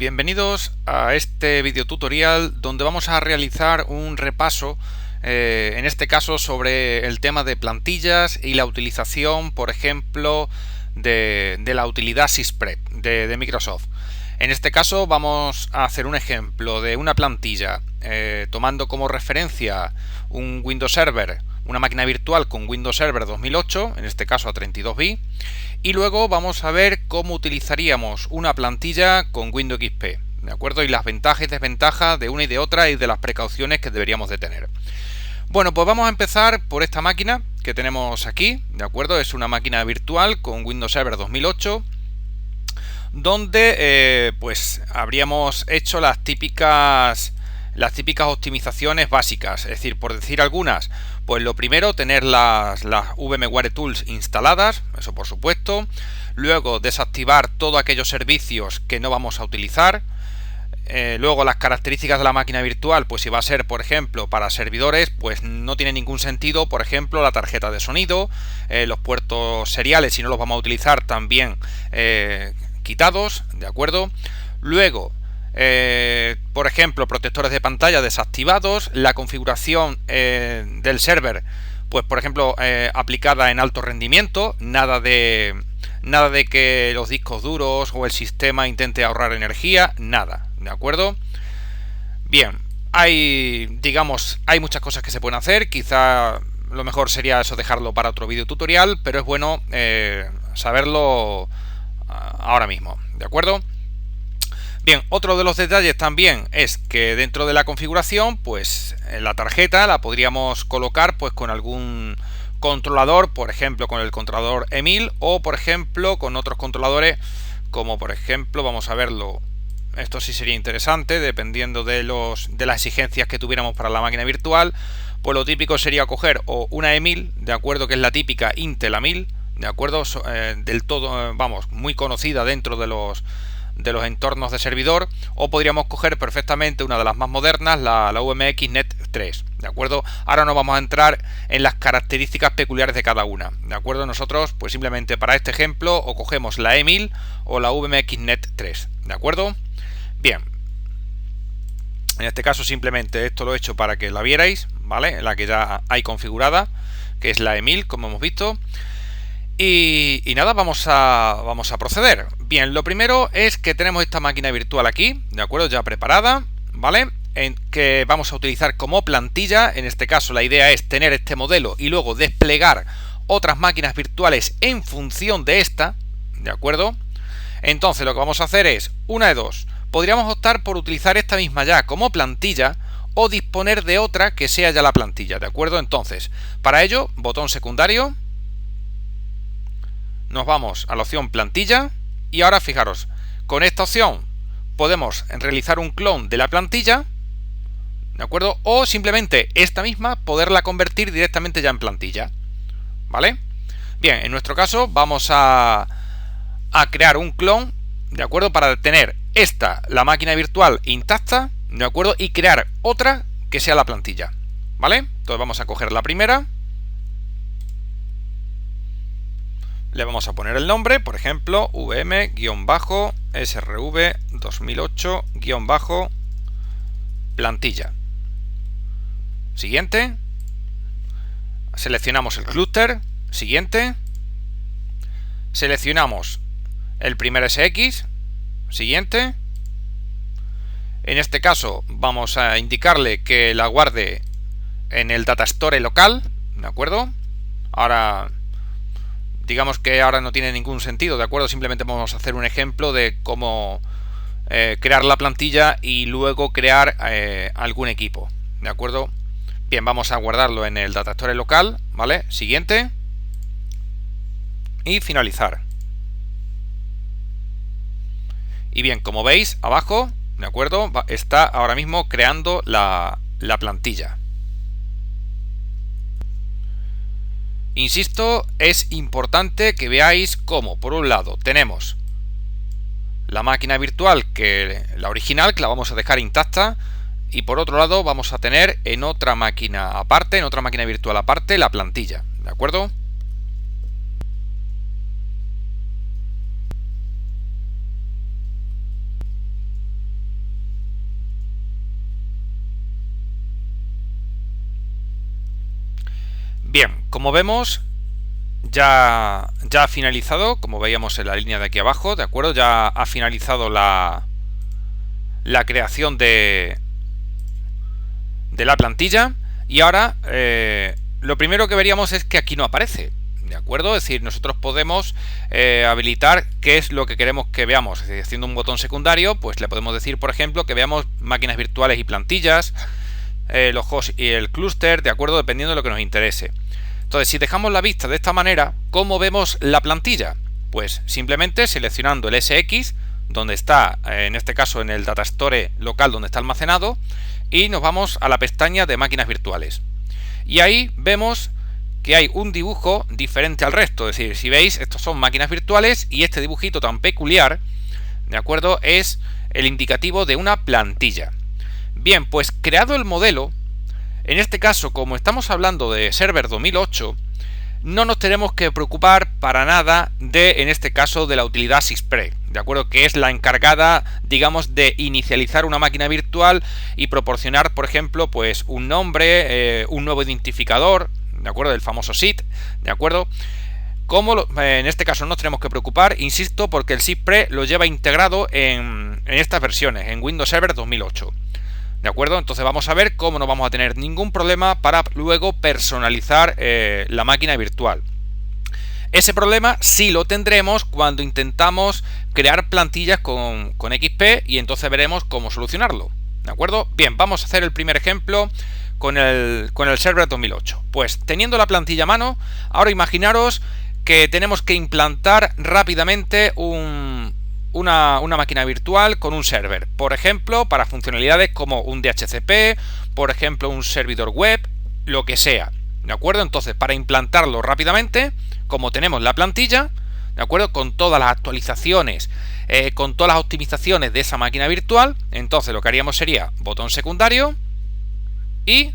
Bienvenidos a este video tutorial donde vamos a realizar un repaso, en este caso sobre el tema de plantillas y la utilización, por ejemplo, de la utilidad SysPrep de Microsoft. En este caso vamos a hacer un ejemplo de una plantilla tomando como referencia un Windows Server, una máquina virtual con Windows Server 2008, en este caso a 32 bits, y luego vamos a ver cómo utilizaríamos una plantilla con Windows XP, ¿de acuerdo? Y las ventajas y desventajas de una y de otra y de las precauciones que deberíamos de tener. Bueno, pues vamos a empezar por esta máquina que tenemos aquí, ¿de acuerdo? Es una máquina virtual con Windows Server 2008, donde pues habríamos hecho las típicas optimizaciones básicas, es decir, por decir algunas, pues lo primero, tener las VMware Tools instaladas, eso por supuesto. Luego, desactivar todos aquellos servicios que no vamos a utilizar. Luego, las características de la máquina virtual, pues si va a ser, por ejemplo, para servidores, pues no tiene ningún sentido, por ejemplo, la tarjeta de sonido, los puertos seriales, si no los vamos a utilizar, también quitados, ¿de acuerdo? Luego, por ejemplo, protectores de pantalla desactivados, la configuración del server, pues por ejemplo, aplicada en alto rendimiento, nada de que los discos duros o el sistema intente ahorrar energía, nada, ¿de acuerdo? Bien, hay muchas cosas que se pueden hacer, quizá lo mejor sería eso dejarlo para otro video tutorial, pero es bueno saberlo ahora mismo, ¿de acuerdo? Bien, otro de los detalles también es que dentro de la configuración, pues la tarjeta la podríamos colocar pues con algún controlador, por ejemplo con el controlador EMIL o por ejemplo con otros controladores como por ejemplo, vamos a verlo, esto sí sería interesante dependiendo de las exigencias que tuviéramos para la máquina virtual, pues lo típico sería coger o una EMIL, de acuerdo, que es la típica Intel A1000, de acuerdo, del todo, vamos, muy conocida dentro de los entornos de servidor, o podríamos coger perfectamente una de las más modernas, la UMX Net 3, ¿de acuerdo? Ahora no vamos a entrar en las características peculiares de cada una, ¿de acuerdo? Nosotros, pues simplemente para este ejemplo, o cogemos la E1000 o la UMX Net 3, ¿de acuerdo? Bien, en este caso simplemente esto lo he hecho para que la vierais, ¿vale? La que ya hay configurada, que es la E1000, como hemos visto. Y nada, vamos a proceder. Bien, lo primero es que tenemos esta máquina virtual aquí, ¿de acuerdo? Ya preparada, ¿vale? En que vamos a utilizar como plantilla. En este caso la idea es tener este modelo y luego desplegar otras máquinas virtuales en función de esta, ¿de acuerdo? Entonces lo que vamos a hacer es, una de dos, podríamos optar por utilizar esta misma ya como plantilla o disponer de otra que sea ya la plantilla, ¿de acuerdo? Entonces, para ello, botón secundario, nos vamos a la opción plantilla y ahora fijaros, con esta opción podemos realizar un clon de la plantilla, ¿de acuerdo? O simplemente esta misma poderla convertir directamente ya en plantilla, ¿vale? Bien, en nuestro caso vamos a crear un clon, ¿de acuerdo? Para tener la máquina virtual intacta, ¿de acuerdo? Y crear otra que sea la plantilla, ¿vale? Entonces vamos a coger la primera. Le vamos a poner el nombre, por ejemplo, VM-SRV 2008-plantilla. Siguiente. Seleccionamos el clúster. Siguiente. Seleccionamos el primer SX. Siguiente. En este caso vamos a indicarle que la guarde en el Data Store local, ¿de acuerdo? Ahora, digamos que ahora no tiene ningún sentido, ¿de acuerdo? Simplemente vamos a hacer un ejemplo de cómo crear la plantilla y luego crear algún equipo, ¿de acuerdo? Bien, vamos a guardarlo en el Data Store local, ¿vale? Siguiente. Y finalizar. Y bien, como veis, abajo, ¿de acuerdo? Está ahora mismo creando la plantilla. Insisto, es importante que veáis cómo, por un lado, tenemos la máquina virtual, la original, que la vamos a dejar intacta, y por otro lado vamos a tener en otra máquina aparte, en otra máquina virtual aparte, la plantilla, ¿de acuerdo? Bien, como vemos, ya ha finalizado, como veíamos en la línea de aquí abajo, ¿de acuerdo? Ya ha finalizado la creación de la plantilla, y ahora lo primero que veríamos es que aquí no aparece, ¿de acuerdo? Es decir, nosotros podemos habilitar qué es lo que queremos que veamos. Es decir, haciendo un botón secundario, pues le podemos decir, por ejemplo, que veamos máquinas virtuales y plantillas, los hosts y el clúster, ¿de acuerdo? Dependiendo de lo que nos interese. Entonces, si dejamos la vista de esta manera, ¿cómo vemos la plantilla? Pues simplemente seleccionando el SX, donde está, en este caso en el Data Store local donde está almacenado, y nos vamos a la pestaña de máquinas virtuales. Y ahí vemos que hay un dibujo diferente al resto. Es decir, si veis, estos son máquinas virtuales y este dibujito tan peculiar, ¿de acuerdo?, es el indicativo de una plantilla. Bien, pues creado el modelo, en este caso, como estamos hablando de Server 2008, no nos tenemos que preocupar para nada de, en este caso, de la utilidad SysPre, ¿de acuerdo?, que es la encargada, digamos, de inicializar una máquina virtual y proporcionar, por ejemplo, pues un nombre, un nuevo identificador, ¿de acuerdo?, del famoso SID, ¿de acuerdo? En este caso no nos tenemos que preocupar, insisto, porque el SysPre lo lleva integrado en estas versiones, en Windows Server 2008. ¿De acuerdo? Entonces vamos a ver cómo no vamos a tener ningún problema para luego personalizar la máquina virtual. Ese problema sí lo tendremos cuando intentamos crear plantillas con XP, y entonces veremos cómo solucionarlo. ¿De acuerdo? Bien, vamos a hacer el primer ejemplo con el Server 2008. Pues teniendo la plantilla a mano, ahora imaginaros que tenemos que implantar rápidamente una máquina virtual con un server, por ejemplo, para funcionalidades como un DHCP, por ejemplo, un servidor web, lo que sea, ¿de acuerdo? Entonces, para implantarlo rápidamente, como tenemos la plantilla, ¿de acuerdo?, con todas las actualizaciones, con todas las optimizaciones de esa máquina virtual, entonces lo que haríamos sería botón secundario y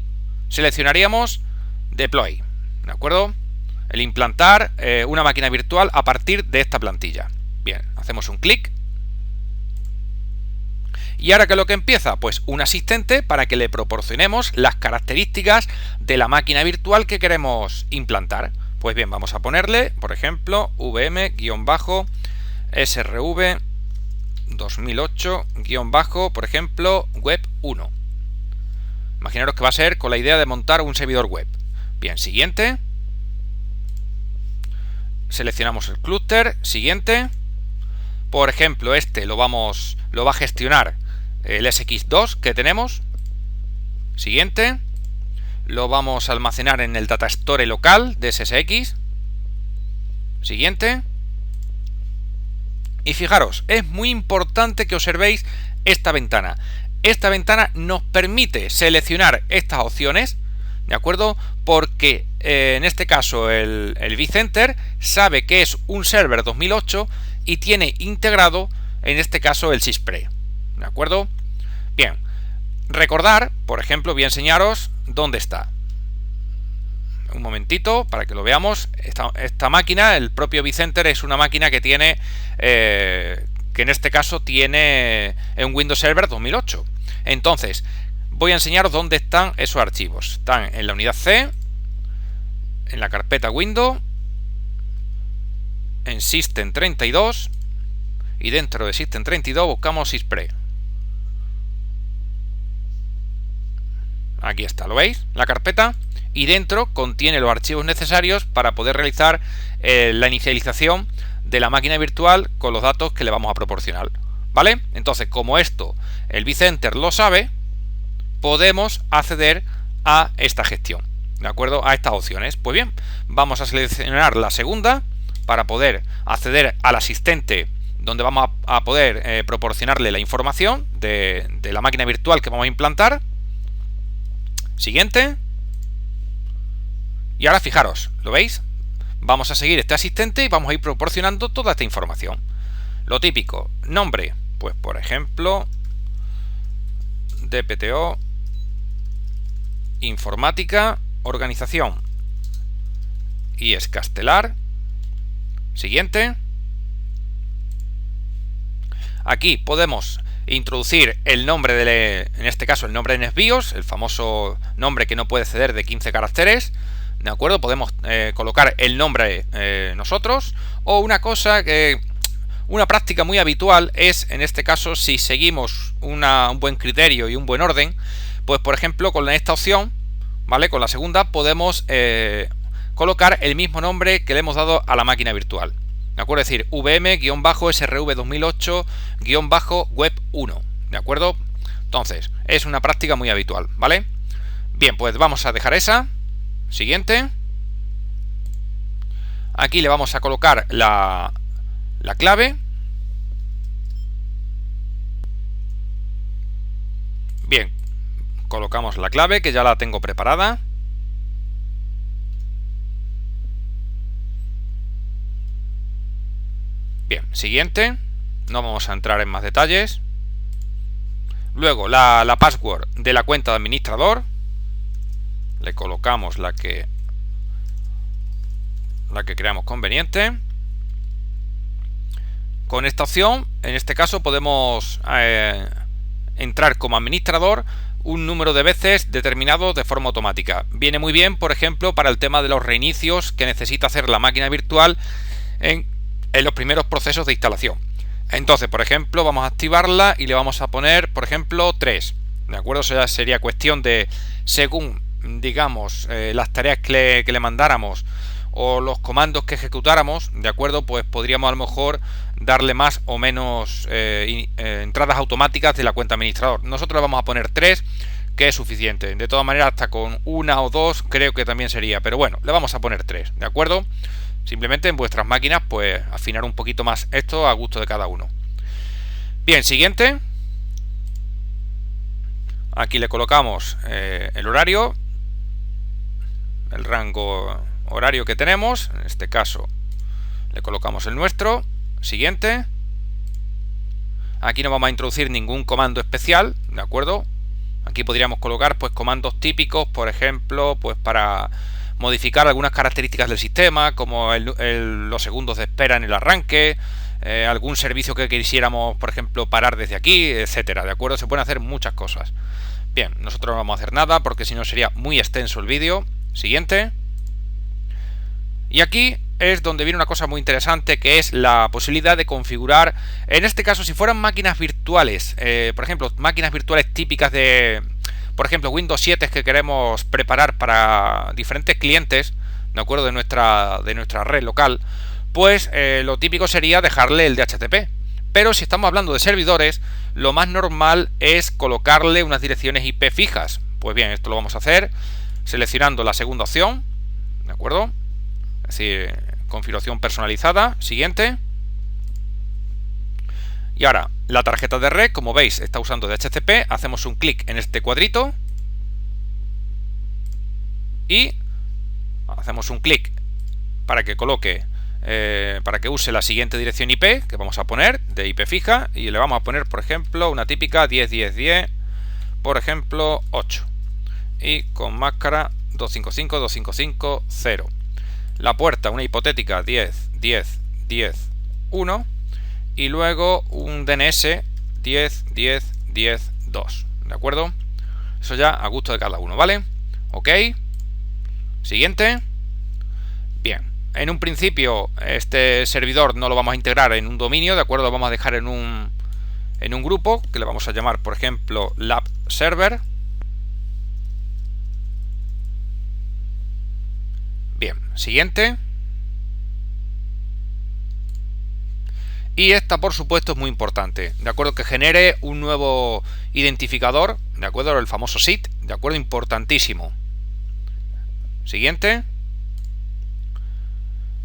seleccionaríamos Deploy, ¿de acuerdo?, el implantar una máquina virtual a partir de esta plantilla. Bien, hacemos un clic. ¿Y ahora qué es lo que empieza? Pues un asistente para que le proporcionemos las características de la máquina virtual que queremos implantar. Pues bien, vamos a ponerle, por ejemplo, VM-SRV 2008- por ejemplo, web 1. Imaginaros que va a ser con la idea de montar un servidor web. Bien, siguiente. Seleccionamos el clúster, siguiente. Por ejemplo, este lo va a gestionar el SX2 que tenemos. Siguiente. Lo vamos a almacenar en el Data Store local de SSX. Siguiente. Y fijaros, es muy importante que observéis esta ventana. Esta ventana nos permite seleccionar estas opciones, ¿de acuerdo? Porque en este caso el vCenter sabe que es un Server 2008 y tiene integrado, en este caso, el SysPre, ¿de acuerdo? Bien, recordar, por ejemplo, voy a enseñaros dónde está. Un momentito para que lo veamos. Esta máquina, el propio vCenter, es una máquina que tiene, que en este caso tiene un Windows Server 2008. Entonces, voy a enseñaros dónde están esos archivos. Están en la unidad C, en la carpeta Windows, en System 32, y dentro de System 32 buscamos SysPre. Aquí está, ¿lo veis? La carpeta, y dentro contiene los archivos necesarios para poder realizar la inicialización de la máquina virtual con los datos que le vamos a proporcionar, ¿vale? Entonces, como esto el vCenter lo sabe, podemos acceder a esta gestión, ¿de acuerdo?, a estas opciones. Pues bien, vamos a seleccionar la segunda para poder acceder al asistente, donde vamos a poder proporcionarle la información de la máquina virtual que vamos a implantar. Siguiente. Y ahora fijaros, ¿lo veis? Vamos a seguir este asistente y vamos a ir proporcionando toda esta información. Lo típico, nombre, pues por ejemplo, DPTO, informática, organización, y es Castelar. Siguiente. Aquí podemos introducir el nombre en este caso el nombre de NetBIOS, el famoso nombre que no puede exceder de 15 caracteres, ¿de acuerdo? Podemos colocar el nombre nosotros, o una cosa que... Una práctica muy habitual es, en este caso, si seguimos un buen criterio y un buen orden, pues por ejemplo con esta opción, ¿vale? Con la segunda podemos colocar el mismo nombre que le hemos dado a la máquina virtual, ¿de acuerdo? Es decir, VM-SRV 2008-Web 1, ¿de acuerdo? Entonces, es una práctica muy habitual, ¿vale? Bien, pues vamos a dejar esa. Siguiente. Aquí le vamos a colocar la clave. Bien, colocamos la clave, que ya la tengo preparada. Bien, siguiente. No vamos a entrar en más detalles. Luego la password de la cuenta de administrador. Le colocamos la que creamos conveniente. Con esta opción, en este caso, podemos entrar como administrador un número de veces determinado de forma automática. Viene muy bien, por ejemplo, para el tema de los reinicios que necesita hacer la máquina virtual en los primeros procesos de instalación. Entonces, por ejemplo, vamos a activarla y le vamos a poner, por ejemplo, 3. ¿De acuerdo? Eso ya sería cuestión de, según, digamos, las tareas que le mandáramos o los comandos que ejecutáramos, ¿de acuerdo? Pues podríamos a lo mejor darle más o menos entradas automáticas de la cuenta administrador. Nosotros le vamos a poner 3, que es suficiente. De todas maneras, hasta con 1 o 2 creo que también sería, pero bueno, le vamos a poner 3, ¿de acuerdo? Simplemente en vuestras máquinas, pues afinar un poquito más esto a gusto de cada uno. Bien, siguiente. Aquí le colocamos el horario, el rango horario que tenemos. En este caso le colocamos el nuestro. Siguiente. Aquí no vamos a introducir ningún comando especial, ¿de acuerdo? Aquí podríamos colocar pues comandos típicos, por ejemplo, pues para modificar algunas características del sistema, como los segundos de espera en el arranque, algún servicio que quisiéramos, por ejemplo, parar desde aquí, etcétera, ¿de acuerdo? Se pueden hacer muchas cosas. Bien, nosotros no vamos a hacer nada porque si no sería muy extenso el vídeo. Siguiente. Y aquí es donde viene una cosa muy interesante, que es la posibilidad de configurar, en este caso, si fueran máquinas virtuales, por ejemplo, máquinas virtuales típicas de, por ejemplo, Windows 7 que queremos preparar para diferentes clientes, ¿de acuerdo? De nuestra red local, pues lo típico sería dejarle el DHCP. Pero si estamos hablando de servidores, lo más normal es colocarle unas direcciones IP fijas. Pues bien, esto lo vamos a hacer seleccionando la segunda opción, ¿de acuerdo? Es decir, configuración personalizada. Siguiente. Y ahora, la tarjeta de red, como veis, está usando DHCP. Hacemos un clic en este cuadrito y hacemos un clic para que coloque, para que use la siguiente dirección IP que vamos a poner, de IP fija, y le vamos a poner, por ejemplo, una típica 10.10.10, por ejemplo, 8. Y con máscara 255.255.0. La puerta, una hipotética 10.10.10.1. Y luego un DNS 10.10.10.2. ¿De acuerdo? Eso ya a gusto de cada uno, ¿vale? Ok. Siguiente. Bien. En un principio este servidor no lo vamos a integrar en un dominio, ¿de acuerdo? Lo vamos a dejar en un grupo que le vamos a llamar, por ejemplo, Lab Server. Bien, siguiente. Y esta, por supuesto, es muy importante, ¿de acuerdo? Que genere un nuevo identificador, ¿de acuerdo? El famoso SID, ¿de acuerdo? Importantísimo. Siguiente.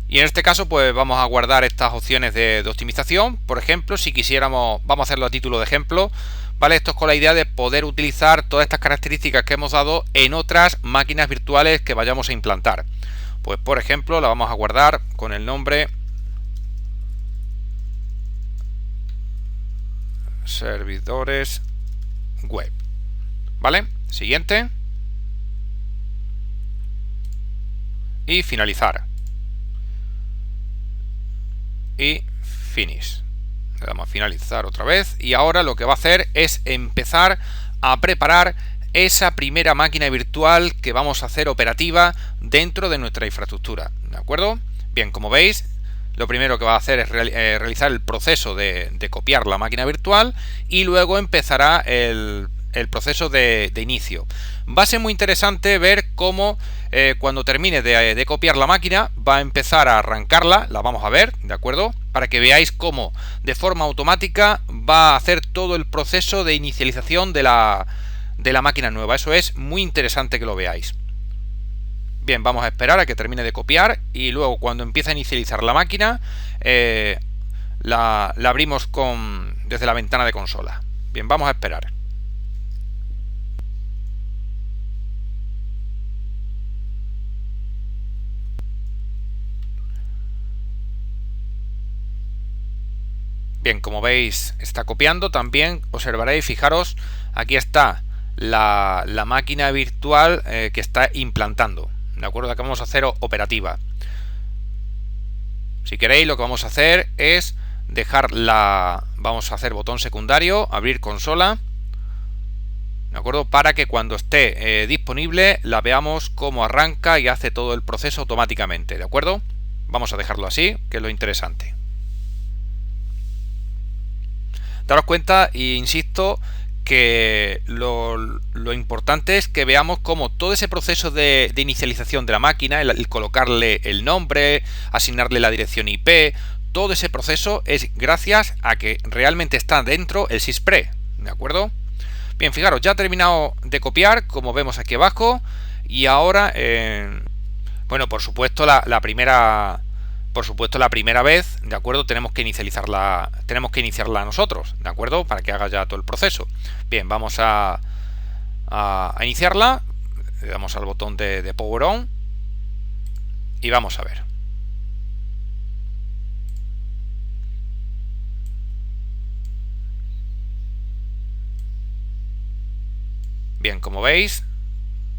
Y en este caso, pues vamos a guardar estas opciones de optimización. Por ejemplo, si quisiéramos, vamos a hacerlo a título de ejemplo, ¿vale? Esto es con la idea de poder utilizar todas estas características que hemos dado en otras máquinas virtuales que vayamos a implantar. Pues, por ejemplo, la vamos a guardar con el nombre servidores web, ¿vale? Siguiente. Y finalizar. Y finish. Le damos a finalizar otra vez. Y ahora lo que va a hacer es empezar a preparar esa primera máquina virtual que vamos a hacer operativa dentro de nuestra infraestructura, ¿de acuerdo? Bien, como veis, lo primero que va a hacer es realizar el proceso de copiar la máquina virtual y luego empezará el proceso de inicio. Va a ser muy interesante ver cómo cuando termine de copiar la máquina va a empezar a arrancarla, la vamos a ver, ¿de acuerdo? Para que veáis cómo de forma automática va a hacer todo el proceso de inicialización de la máquina nueva. Eso es muy interesante que lo veáis. Bien, vamos a esperar a que termine de copiar y luego cuando empiece a inicializar la máquina la abrimos desde la ventana de consola. Bien, vamos a esperar. Bien, como veis está copiando. También observaréis, fijaros, aquí está la máquina virtual que está implantando, ¿de acuerdo? La que vamos a hacer operativa. Si queréis, lo que vamos a hacer es vamos a hacer botón secundario, abrir consola, ¿de acuerdo? Para que cuando esté disponible la veamos cómo arranca y hace todo el proceso automáticamente, ¿de acuerdo? Vamos a dejarlo así, que es lo interesante. Daros cuenta, e insisto, que lo importante es que veamos cómo todo ese proceso de inicialización de la máquina, el colocarle el nombre, asignarle la dirección IP, todo ese proceso es gracias a que realmente está dentro el SysPre, ¿de acuerdo? Bien, fijaros, ya ha terminado de copiar, como vemos aquí abajo, y ahora, bueno, por supuesto la primera vez, ¿de acuerdo? Tenemos que iniciarla nosotros, ¿de acuerdo? Para que haga ya todo el proceso. Bien, vamos a iniciarla. Le damos al botón de Power On y vamos a ver. Bien, como veis,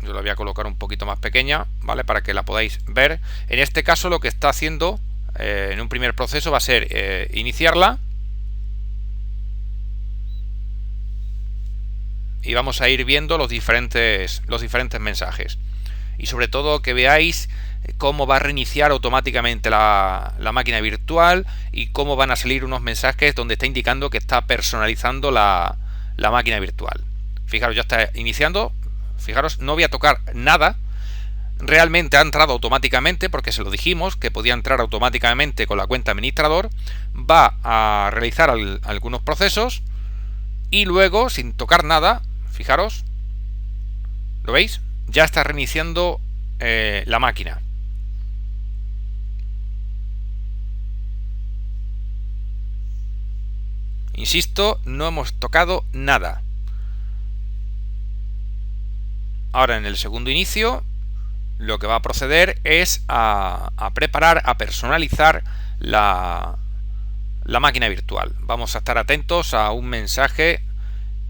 yo la voy a colocar un poquito más pequeña, ¿vale? Para que la podáis ver. En este caso lo que está haciendo en un primer proceso va a ser iniciarla. Y vamos a ir viendo los diferentes mensajes. Y sobre todo que veáis cómo va a reiniciar automáticamente la máquina virtual y cómo van a salir unos mensajes donde está indicando que está personalizando la máquina virtual. Fijaros, ya está iniciando. Fijaros, no voy a tocar nada. Realmente ha entrado automáticamente porque se lo dijimos que podía entrar automáticamente con la cuenta administrador. Va a realizar algunos procesos y luego, sin tocar nada, fijaros, ¿lo veis? Ya está reiniciando la máquina. Insisto, no hemos tocado nada. Ahora en el segundo inicio lo que va a proceder es a preparar, a personalizar la máquina virtual. Vamos a estar atentos a un mensaje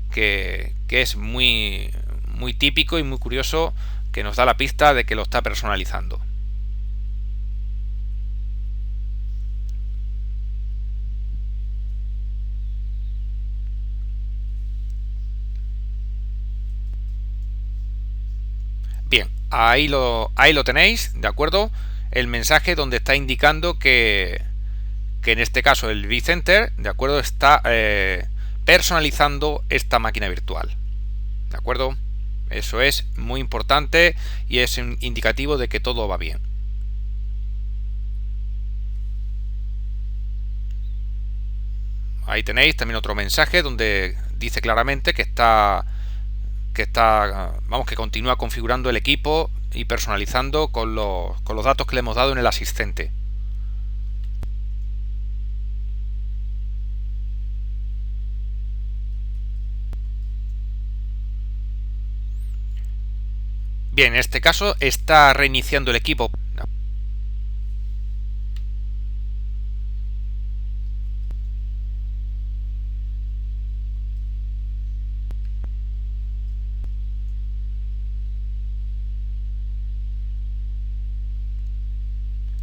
que es muy típico y muy curioso, que nos da la pista de que lo está personalizando. Bien, ahí lo tenéis, ¿de acuerdo? El mensaje donde está indicando que en este caso el vCenter, ¿de acuerdo? Está personalizando esta máquina virtual, ¿de acuerdo? Eso es muy importante y es un indicativo de que todo va bien. Ahí tenéis también otro mensaje donde dice claramente que que continúa configurando el equipo y personalizando con los datos que le hemos dado en el asistente. Bien, en este caso está reiniciando el equipo.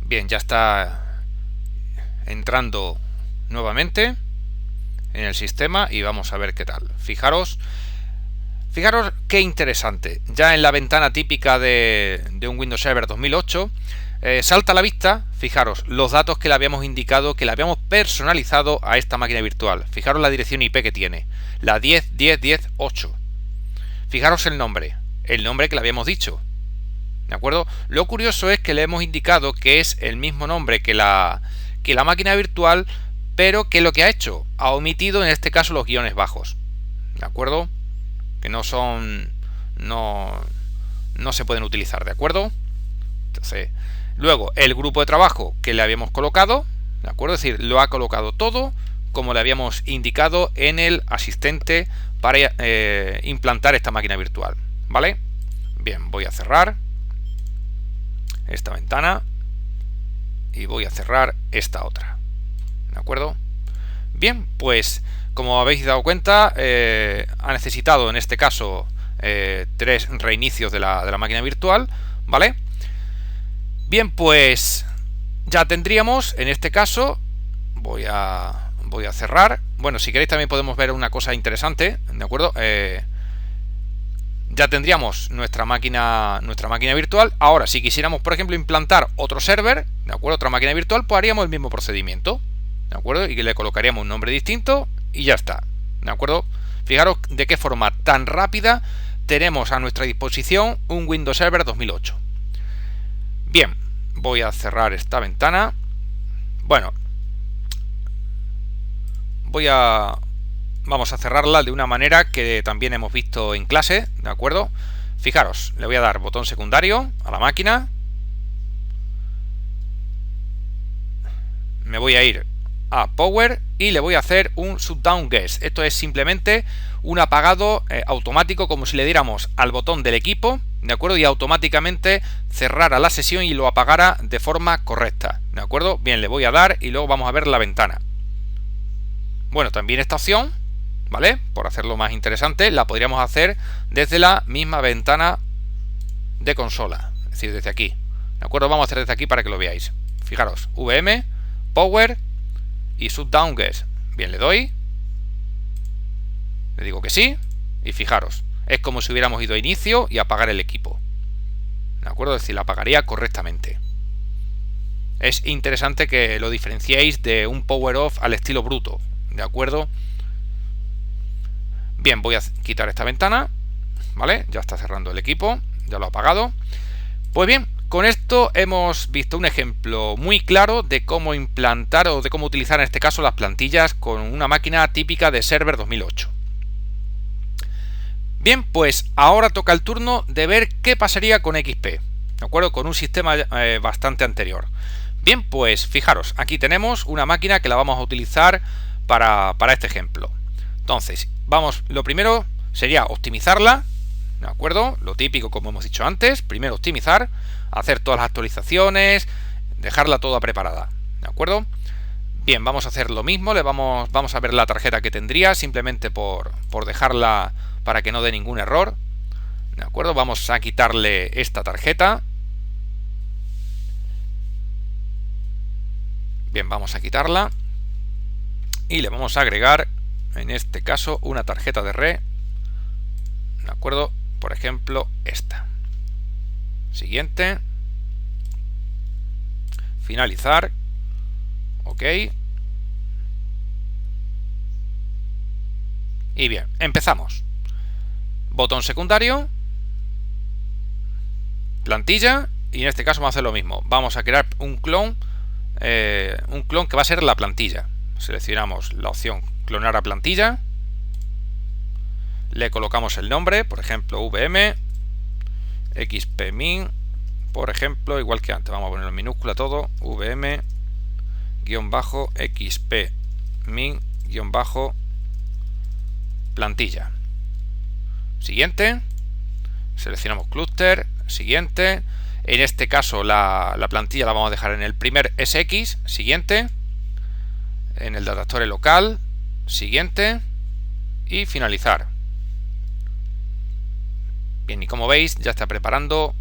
Bien, ya está entrando nuevamente en el sistema y vamos a ver qué tal. Fijaros, Fijaros qué interesante. Ya en la ventana típica de un Windows Server 2008 salta a la vista, fijaros, los datos que le habíamos indicado, que le habíamos personalizado a esta máquina virtual. Fijaros la dirección IP que tiene, la 10.10.10.8. Fijaros el nombre que le habíamos dicho. ¿De acuerdo? Lo curioso es que le hemos indicado que es el mismo nombre que la máquina virtual, pero que lo que ha hecho, ha omitido en este caso los guiones bajos. ¿De acuerdo? Que no son, no se pueden utilizar, ¿de acuerdo? Entonces, luego el grupo de trabajo que le habíamos colocado, ¿de acuerdo? Es decir, lo ha colocado todo como le habíamos indicado en el asistente para implantar esta máquina virtual, ¿vale? Bien, voy a cerrar esta ventana y voy a cerrar esta otra, ¿de acuerdo? Bien, pues como habéis dado cuenta, ha necesitado en este caso 3 reinicios de la máquina virtual, ¿vale? Bien, pues ya tendríamos, en este caso, voy a cerrar. Bueno, si queréis también podemos ver una cosa interesante, ¿de acuerdo? Ya tendríamos nuestra máquina virtual. Ahora, si quisiéramos, por ejemplo, implantar otro server, ¿de acuerdo? Otra máquina virtual, pues haríamos el mismo procedimiento, ¿de acuerdo? Y que le colocaríamos un nombre distinto y ya está, ¿de acuerdo? Fijaros de qué forma tan rápida tenemos a nuestra disposición un Windows Server 2008. Bien, voy a cerrar esta ventana. Bueno, vamos a cerrarla de una manera que también hemos visto en clase, ¿de acuerdo? Fijaros, le voy a dar botón secundario a la máquina. Me voy a ir a Power y le voy a hacer un shutdown guest. Esto es simplemente un apagado automático, como si le diéramos al botón del equipo, ¿de acuerdo? Y automáticamente cerrara la sesión y lo apagara de forma correcta, ¿de acuerdo? Bien, le voy a dar y luego vamos a ver la ventana. Bueno, también esta opción, ¿vale? Por hacerlo más interesante, la podríamos hacer desde la misma ventana de consola, es decir, desde aquí, ¿de acuerdo? Vamos a hacer desde aquí para que lo veáis. Fijaros, VM, Power y shutdown guest. Bien, le doy, le digo que sí y fijaros, es como si hubiéramos ido a inicio y apagar el equipo, ¿de acuerdo? Es decir, la apagaría correctamente. Es interesante que lo diferenciéis de un power off al estilo bruto, ¿de acuerdo? Bien, voy a quitar esta ventana, ¿vale? Ya está cerrando el equipo, ya lo ha apagado. Pues bien, con esto hemos visto un ejemplo muy claro de cómo implantar o de cómo utilizar en este caso las plantillas con una máquina típica de Server 2008. Bien, pues ahora toca el turno de ver qué pasaría con XP, ¿de acuerdo? Con un sistema bastante anterior. Bien, pues fijaros, aquí tenemos una máquina que la vamos a utilizar para este ejemplo. Entonces, lo primero sería optimizarla, ¿de acuerdo? Lo típico, como hemos dicho antes, primero optimizar, hacer todas las actualizaciones, dejarla toda preparada, ¿de acuerdo? Bien, vamos a hacer lo mismo, vamos a ver la tarjeta que tendría, simplemente por dejarla para que no dé ningún error, ¿de acuerdo? Vamos a quitarle esta tarjeta. Bien, vamos a quitarla y le vamos a agregar, en este caso, una tarjeta de red, ¿de acuerdo? Por ejemplo, esta. Siguiente. Finalizar. Ok. Y bien, empezamos. Botón secundario. Plantilla. Y en este caso vamos a hacer lo mismo. Vamos a crear un clon que va a ser la plantilla. Seleccionamos la opción clonar a plantilla. Le colocamos el nombre, por ejemplo, VM, xpmin, por ejemplo, igual que antes. Vamos a ponerlo en minúscula todo. VM, xpmin, plantilla. Siguiente. Seleccionamos clúster. Siguiente. En este caso la plantilla la vamos a dejar en el primer SX. Siguiente. En el datastore local. Siguiente. Y finalizar. Bien, y como veis ya está preparando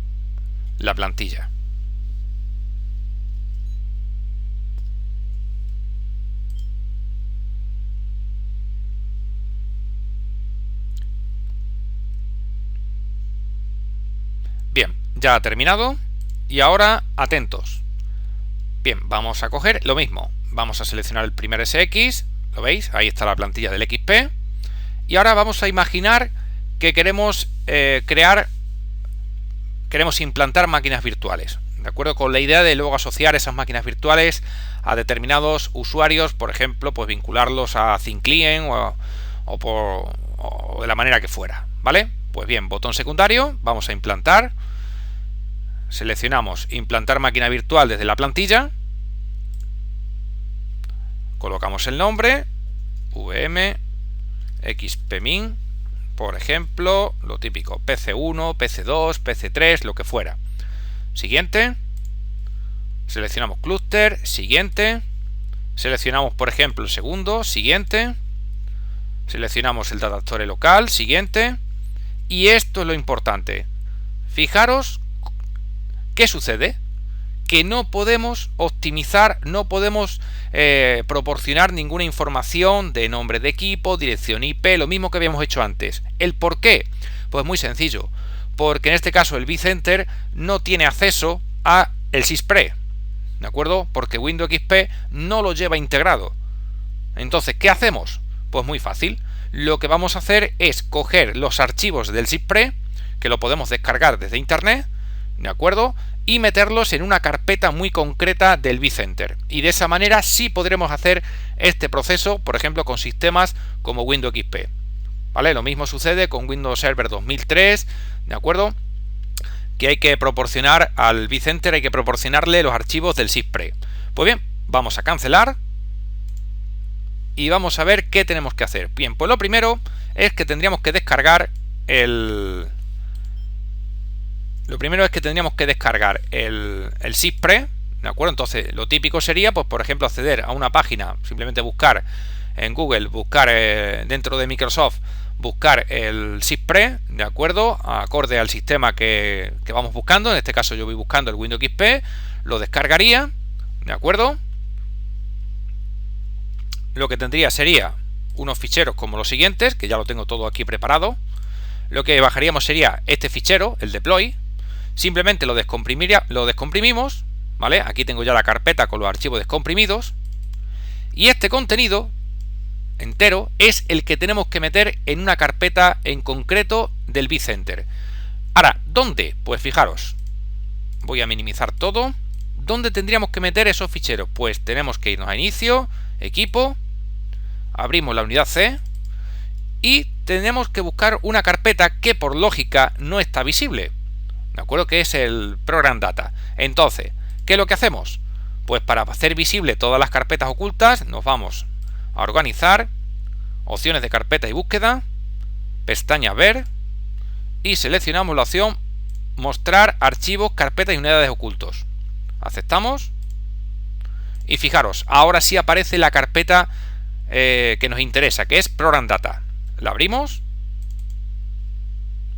la plantilla. ya ha terminado. Y ahora, atentos. Bien, vamos a coger lo mismo. Vamos a seleccionar el primer SX. ¿Lo veis? Ahí está la plantilla del XP. Y ahora vamos a imaginar que queremos queremos implantar máquinas virtuales. ¿De acuerdo? Con la idea de luego asociar esas máquinas virtuales a determinados usuarios, por ejemplo, pues vincularlos a ThinkClient o de la manera que fuera. ¿Vale? Pues bien, botón secundario, vamos a implantar. Seleccionamos implantar máquina virtual desde la plantilla. Colocamos el nombre, VM, XPmin, por ejemplo, lo típico, PC1, PC2, PC3, lo que fuera. Siguiente. Seleccionamos clúster, siguiente. Seleccionamos, por ejemplo, el segundo, siguiente. Seleccionamos el data store local, siguiente. Y esto es lo importante. Fijaros qué sucede. Que no podemos optimizar, no podemos proporcionar ninguna información de nombre de equipo, dirección IP, lo mismo que habíamos hecho antes. ¿El por qué? Pues muy sencillo. Porque en este caso el vCenter no tiene acceso a el SysPre. ¿De acuerdo? Porque Windows XP no lo lleva integrado. Entonces, ¿qué hacemos? Pues muy fácil. Lo que vamos a hacer es coger los archivos del SysPre, que lo podemos descargar desde internet, ¿de acuerdo? Y meterlos en una carpeta muy concreta del vCenter. Y de esa manera sí podremos hacer este proceso, por ejemplo, con sistemas como Windows XP. ¿Vale? Lo mismo sucede con Windows Server 2003, ¿de acuerdo? Que hay que proporcionar al vCenter, hay que proporcionarle los archivos del SysPre. Pues bien, vamos a cancelar y vamos a ver qué tenemos que hacer. Bien, pues lo primero es que tendríamos que descargar el SysPre, ¿de acuerdo? Entonces, lo típico sería, pues por ejemplo, acceder a una página, simplemente buscar en Google, buscar dentro de Microsoft, buscar el SysPre, ¿de acuerdo? Acorde al sistema que vamos buscando. En este caso yo voy buscando el Windows XP, lo descargaría, ¿de acuerdo? Lo que tendría sería unos ficheros como los siguientes, que ya lo tengo todo aquí preparado. Lo que bajaríamos sería este fichero, el deploy. Simplemente lo descomprimimos, ¿vale? Aquí tengo ya la carpeta con los archivos descomprimidos. Y este contenido entero es el que tenemos que meter en una carpeta en concreto del vCenter. Ahora, ¿dónde? Pues fijaros, voy a minimizar todo. ¿Dónde tendríamos que meter esos ficheros? Pues tenemos que irnos a inicio, equipo, abrimos la unidad C y tenemos que buscar una carpeta que por lógica no está visible, ¿de acuerdo? Que es el Program Data. Entonces, ¿qué es lo que hacemos? Pues para hacer visible todas las carpetas ocultas, nos vamos a organizar, opciones de carpeta y búsqueda, pestaña ver y seleccionamos la opción mostrar archivos, carpetas y unidades ocultos. Aceptamos y fijaros, ahora sí aparece la carpeta que nos interesa, que es Program Data. La abrimos,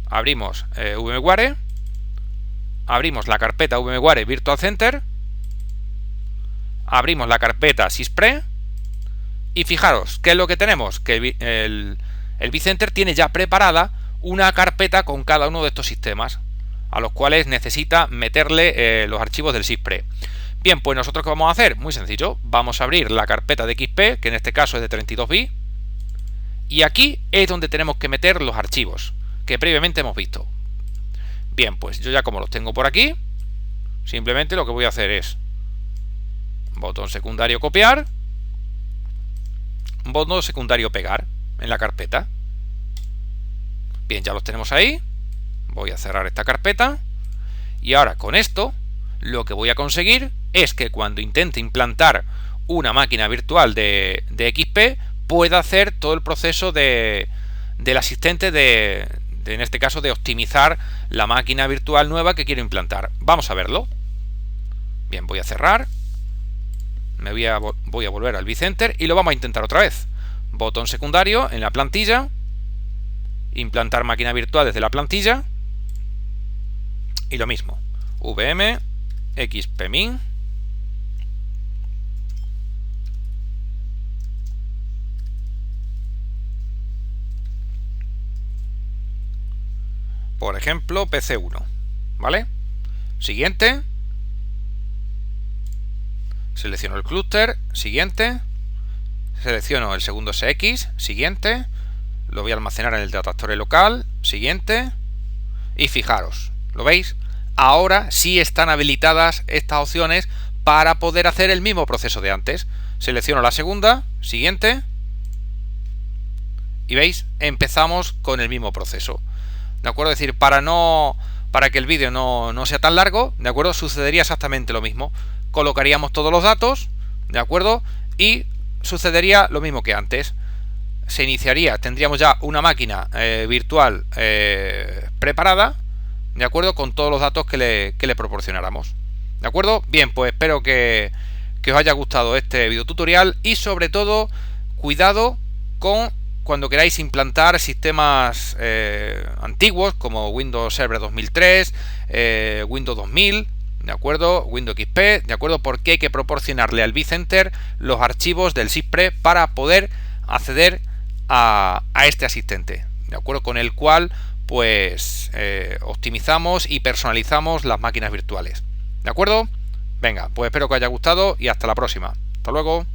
VMware, abrimos la carpeta VMware Virtual Center, abrimos la carpeta SysPre y fijaros, ¿qué es lo que tenemos? Que el vCenter tiene ya preparada una carpeta con cada uno de estos sistemas, a los cuales necesita meterle los archivos del SysPre. Bien, pues nosotros ¿qué vamos a hacer? Muy sencillo, vamos a abrir la carpeta de XP, que en este caso es de 32 bits, y aquí es donde tenemos que meter los archivos que previamente hemos visto. Bien, pues yo ya como los tengo por aquí, simplemente lo que voy a hacer es botón secundario copiar, botón secundario pegar en la carpeta. Bien, ya los tenemos ahí. Voy a cerrar esta carpeta y ahora con esto lo que voy a conseguir es que cuando intente implantar una máquina virtual de XP pueda hacer todo el proceso del asistente en este caso de optimizar la máquina virtual nueva que quiero implantar. Vamos a verlo. Bien, voy a cerrar, voy a volver al vCenter y lo vamos a intentar otra vez. Botón secundario en la plantilla, implantar máquina virtual desde la plantilla y lo mismo, VM, XPmin, por ejemplo PC1, ¿vale? siguiente. Selecciono el clúster, siguiente. Selecciono el segundo SX, siguiente. Lo voy a almacenar en el Data Store local, siguiente. Y fijaros, ¿lo veis? Ahora sí están habilitadas estas opciones para poder hacer el mismo proceso de antes. Selecciono la segunda, siguiente. Y veis, empezamos con el mismo proceso. ¿De acuerdo? Es decir, para que el vídeo no sea tan largo, ¿de acuerdo? Sucedería exactamente lo mismo. Colocaríamos todos los datos, ¿de acuerdo? Y sucedería lo mismo que antes. Se iniciaría, tendríamos ya una máquina virtual preparada, ¿de acuerdo? Con todos los datos que le proporcionáramos. ¿De acuerdo? Bien, pues espero que os haya gustado este video tutorial y sobre todo, cuidado con cuando queráis implantar sistemas antiguos como Windows Server 2003, Windows 2000, ¿de acuerdo? Windows XP, ¿de acuerdo? Porque hay que proporcionarle al vCenter los archivos del SysPre para poder acceder a este asistente, ¿de acuerdo? Con el cual pues optimizamos y personalizamos las máquinas virtuales, ¿de acuerdo? Venga, pues espero que os haya gustado y hasta la próxima. Hasta luego.